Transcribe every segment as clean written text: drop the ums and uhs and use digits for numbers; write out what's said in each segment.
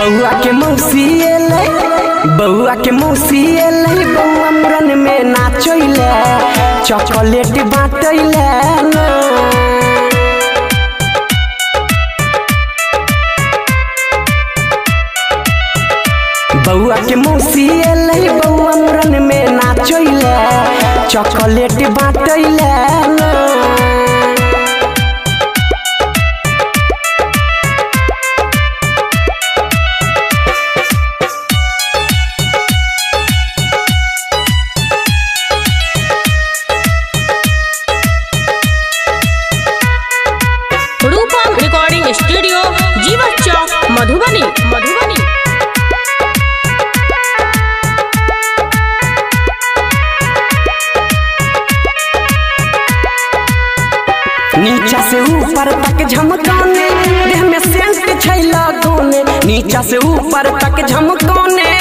बउआ के मौसी एले, बउआ के मौसी एले, बउआ मुरन में नाचैले, चॉकलेट बाटैले ना। बउआ के मौसी एले, बउआ मुरन में नाचैले, चॉकलेट बाटैले ना। रूपम रिकॉर्डिंग स्टूडियो, जीवत चौक, मधुबनी। नीचा से ऊपर तक झमकाने, देह में सेंट छै लगौने। नीचा से ऊपर तक झमकाने,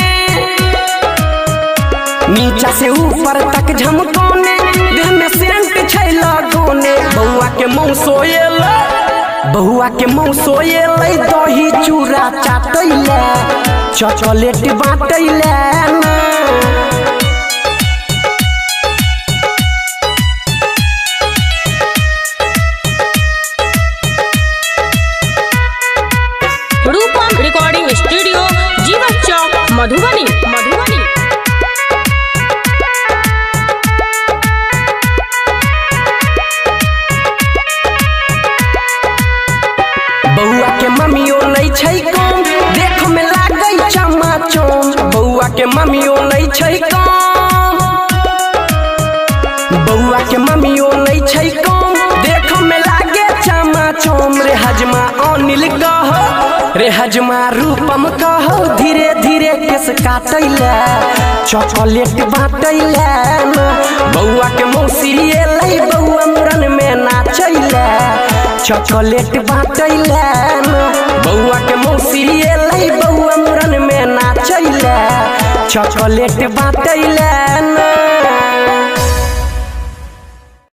नीचा से ऊपर तक झमकाने, देह में सेंट छै लगौने। बउआ के मौसो एले, बउआ के मौसो एले, दही चूड़ा चाटैले, चॉकलेट बाटैले ना। रूपम रिकॉर्डिंग स्टूडियो, जीवत चौक, मधुबनी। बउआ के मम्मियो नहीं छै कम, देख में लागै चमाचम। बउआ के मम्मियो नहीं छै कम, बउआ के मम्मियो नहीं छै कम, देख में लागे चमाचम। रे हजमा अनिल कहो, रे हजमा रूपम कहो, धीरे धीरे केस काटैले, चॉकलेट बाटैले ना। बउआ के मौसी एले, बउआ मुरन में नाचैले, चॉकलेट बाटैले ना। बउआ के मौसी एले, बउआ मुरन में नाचैले, चॉकलेट बाटैले ना।